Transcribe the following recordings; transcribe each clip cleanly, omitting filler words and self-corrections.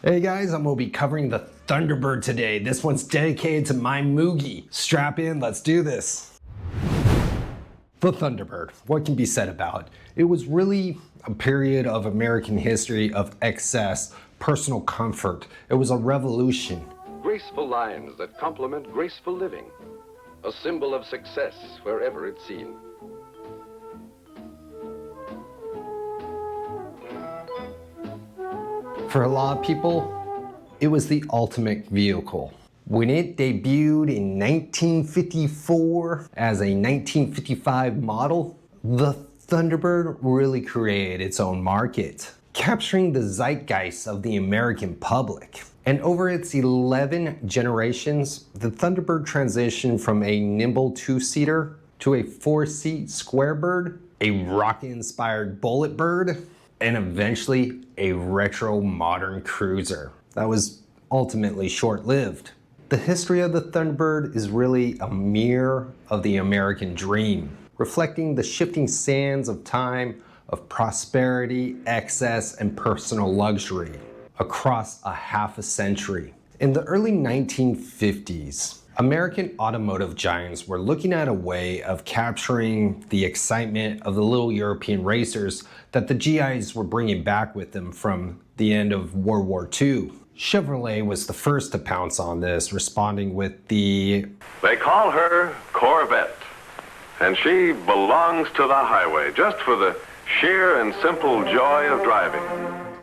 Hey guys, I'm gonna be covering the Thunderbird today. This one's dedicated to my Moogie. Strap in, let's do this. The Thunderbird, what can be said about it? It was really a period of American history of excess, personal comfort. It was a revolution. Graceful lines that complement graceful living. A symbol of success wherever it's seen. For a lot of people, it was the ultimate vehicle. When it debuted in 1954 as a 1955 model, the Thunderbird really created its own market, capturing the zeitgeist of the American public. And over its 11 generations, the Thunderbird transitioned from a nimble two-seater to a four-seat square bird, a rocket-inspired bullet bird, and eventually a retro modern cruiser that was ultimately short-lived. The history of the Thunderbird is really a mirror of the American dream, reflecting the shifting sands of time of prosperity, excess, and personal luxury across a half a century. In the early 1950s, American automotive giants were looking at a way of capturing the excitement of the little European racers that the GIs were bringing back with them from the end of World War II. Chevrolet was the first to pounce on this, responding with the... They call her Corvette, and she belongs to the highway just for the sheer and simple joy of driving.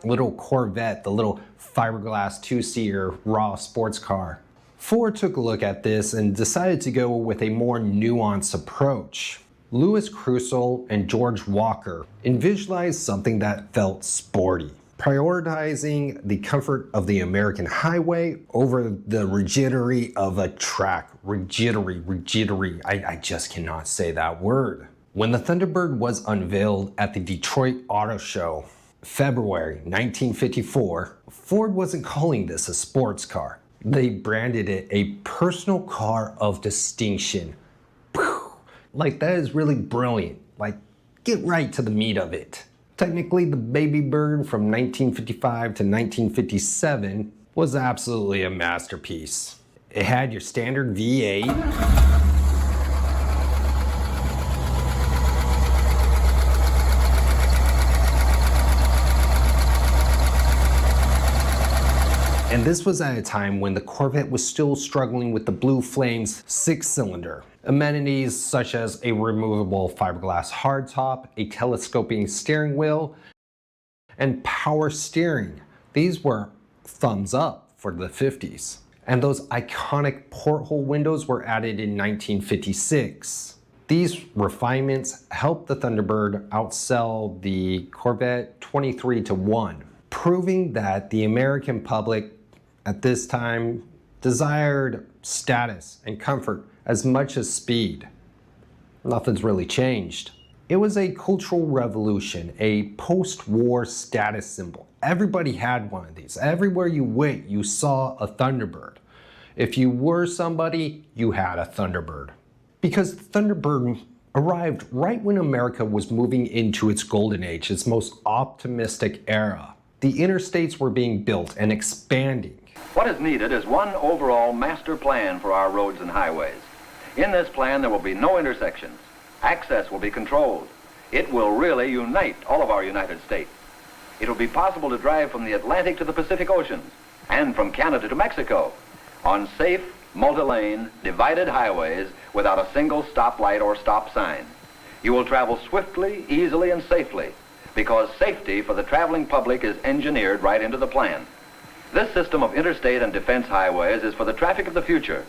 little Corvette, the little fiberglass two-seater raw sports car. Ford took a look at this and decided to go with a more nuanced approach. Louis Crusoe and George Walker envisioned something that felt sporty, prioritizing the comfort of the American highway over the rigidity of a track. Rigidity. I just cannot say that word. When the Thunderbird was unveiled at the Detroit Auto Show, February 1954, Ford wasn't calling this a sports car. They branded it a personal car of distinction. Like, that is really brilliant. Like, get right to the meat of it. Technically, the Baby Bird from 1955 to 1957 was absolutely a masterpiece. It had your standard V8, and this was at a time when the Corvette was still struggling with the Blue Flames six-cylinder. Amenities such as a removable fiberglass hardtop, a telescoping steering wheel, and power steering. These were thumbs up for the 50s. And those iconic porthole windows were added in 1956. These refinements helped the Thunderbird outsell the Corvette 23-1, proving that the American public at this time desired status and comfort as much as speed. Nothing's really changed. It was a cultural revolution, a post-war status symbol. Everybody had one of these. Everywhere you went, you saw a Thunderbird. If you were somebody, you had a Thunderbird. Because the Thunderbird arrived right when America was moving into its golden age, its most optimistic era. The interstates were being built and expanding. What is needed is one overall master plan for our roads and highways. In this plan, there will be no intersections. Access will be controlled. It will really unite all of our United States. It will be possible to drive from the Atlantic to the Pacific Oceans and from Canada to Mexico on safe, multi-lane, divided highways without a single stoplight or stop sign. You will travel swiftly, easily, and safely, because safety for the traveling public is engineered right into the plan. This system of interstate and defense highways is for the traffic of the future.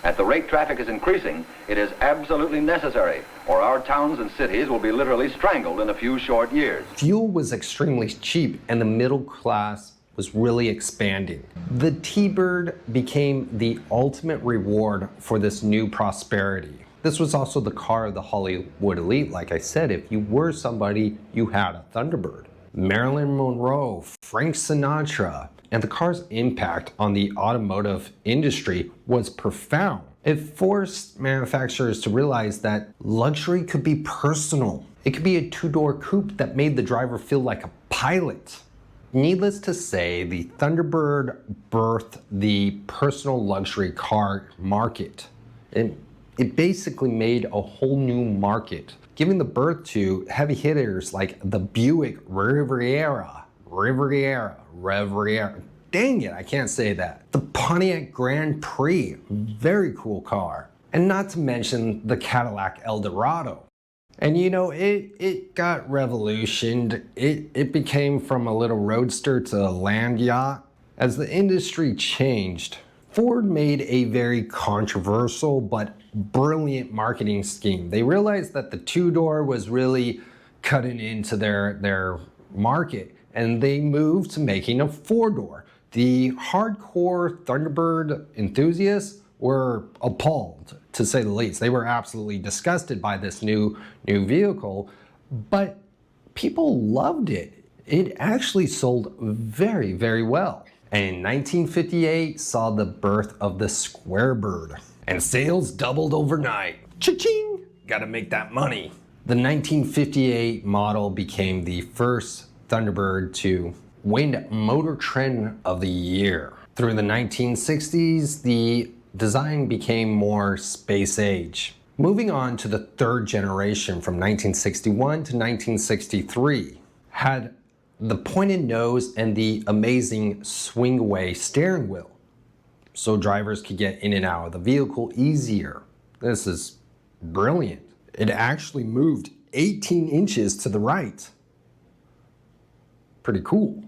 At the rate traffic is increasing, it is absolutely necessary, or our towns and cities will be literally strangled in a few short years. Fuel was extremely cheap and the middle class was really expanding. The T-Bird became the ultimate reward for this new prosperity. This was also the car of the Hollywood elite. Like I said, if you were somebody, you had a Thunderbird. Marilyn Monroe, Frank Sinatra, and the car's impact on the automotive industry was profound. It forced manufacturers to realize that luxury could be personal. It could be a two-door coupe that made the driver feel like a pilot. Needless to say, the Thunderbird birthed the personal luxury car market. It basically made a whole new market, giving the birth to heavy hitters like the Buick Riviera. Dang it, I can't say that. The Pontiac Grand Prix, very cool car. And not to mention the Cadillac Eldorado. And you know, it got revolutioned. It became from a little roadster to a land yacht. As the industry changed, Ford made a very controversial but brilliant marketing scheme. They realized that the two-door was really cutting into their market, and they moved to making a four-door. The hardcore Thunderbird enthusiasts were appalled, to say the least. They were absolutely disgusted by this new vehicle, but people loved it. It actually sold very, very well. And 1958 saw the birth of the Squarebird, and sales doubled overnight. Cha-ching! Gotta make that money. The 1958 model became the first Thunderbird to win Motor Trend of the Year. Through the 1960s, the design became more space age. Moving on to the third generation from 1961 to 1963, had the pointed nose and the amazing swing-away steering wheel, so drivers could get in and out of the vehicle easier. This is brilliant. It actually moved 18 inches to the right. Pretty cool.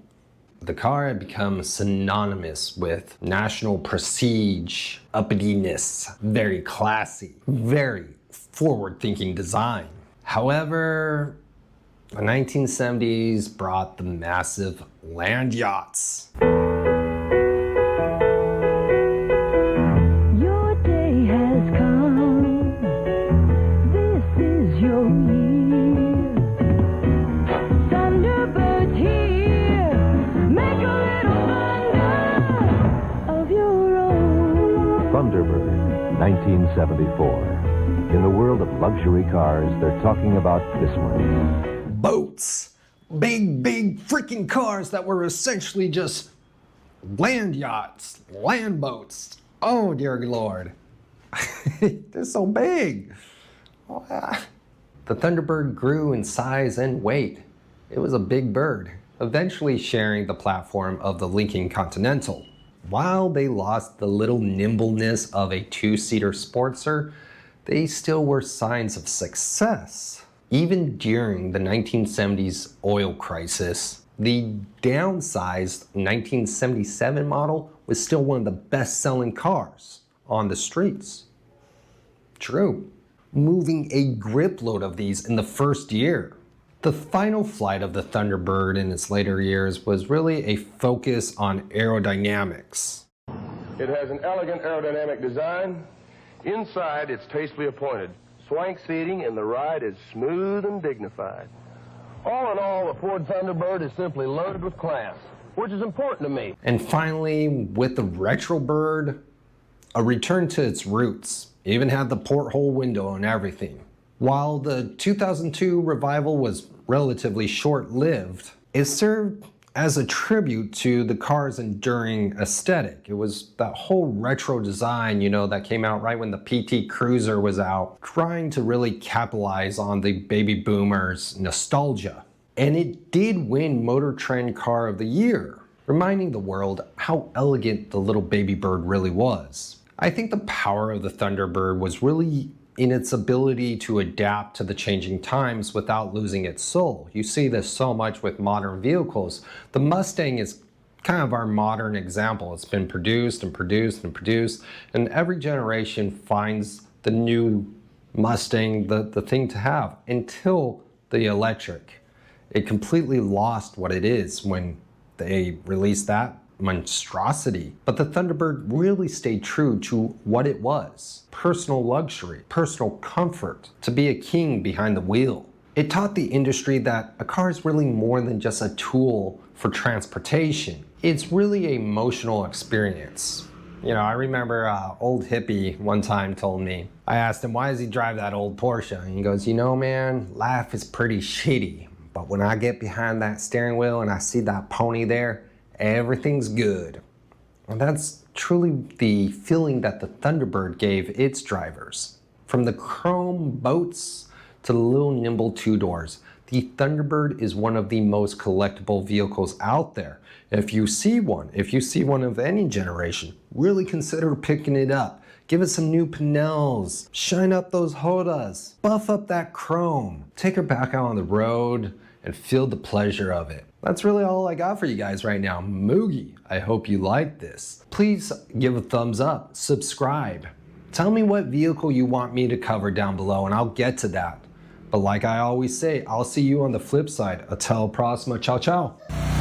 The car had become synonymous with national prestige, uppityness, very classy, very forward-thinking design. However, the 1970s brought the massive land yachts. Your day has come. This is your year. Thunderbird's here. Make a little thunder of your own. Thunderbird, 1974. In the world of luxury cars, they're talking about this one. Boats. Big freaking cars that were essentially just land yachts, land boats. Oh, dear Lord. They're so big. The Thunderbird grew in size and weight. It was a big bird, eventually sharing the platform of the Lincoln Continental. While they lost the little nimbleness of a two-seater Sportster, they still were signs of success. Even during the 1970s oil crisis, the downsized 1977 model was still one of the best-selling cars on the streets. True. Moving a grip load of these in the first year. The final flight of the Thunderbird in its later years was really a focus on aerodynamics. It has an elegant aerodynamic design. Inside, it's tastefully appointed. Swank seating, and the ride is smooth and dignified. All in all, the Ford Thunderbird is simply loaded with class, which is important to me. And finally, with the Retrobird, a return to its roots. It even had the porthole window and everything. While the 2002 revival was relatively short-lived, it served as a tribute to the car's enduring aesthetic. It was that whole retro design, you know, that came out right when the PT Cruiser was out, trying to really capitalize on the baby boomers' nostalgia. And it did win Motor Trend Car of the Year, reminding the world how elegant the little baby bird really was. I think the power of the Thunderbird was really in its ability to adapt to the changing times without losing its soul. You see this so much with modern vehicles. The Mustang is kind of our modern example. It's been produced and produced and produced, and every generation finds the new Mustang the thing to have, until the electric. It completely lost what it is when they released that monstrosity. But the Thunderbird really stayed true to what it was: personal luxury, personal comfort, to be a king behind the wheel. It taught the industry that a car is really more than just a tool for transportation. It's really an emotional experience. You know, I remember old hippie one time told me, I asked him, why does he drive that old Porsche? And he goes, you know, man, life is pretty shitty, But when I get behind that steering wheel and I see that pony there, everything's good. And that's truly the feeling that the Thunderbird gave its drivers. From the chrome boats to the little nimble two doors, the Thunderbird is one of the most collectible vehicles out there. If you see one of any generation, really consider picking it up. Give it some new panels, shine up those hodas, buff up that chrome, take her back out on the road, and feel the pleasure of it. That's really all I got for you guys right now. Moogie, I hope you like this. Please give a thumbs up, subscribe. Tell me what vehicle you want me to cover down below and I'll get to that. But like I always say, I'll see you on the flip side. Até a próxima. Ciao, ciao.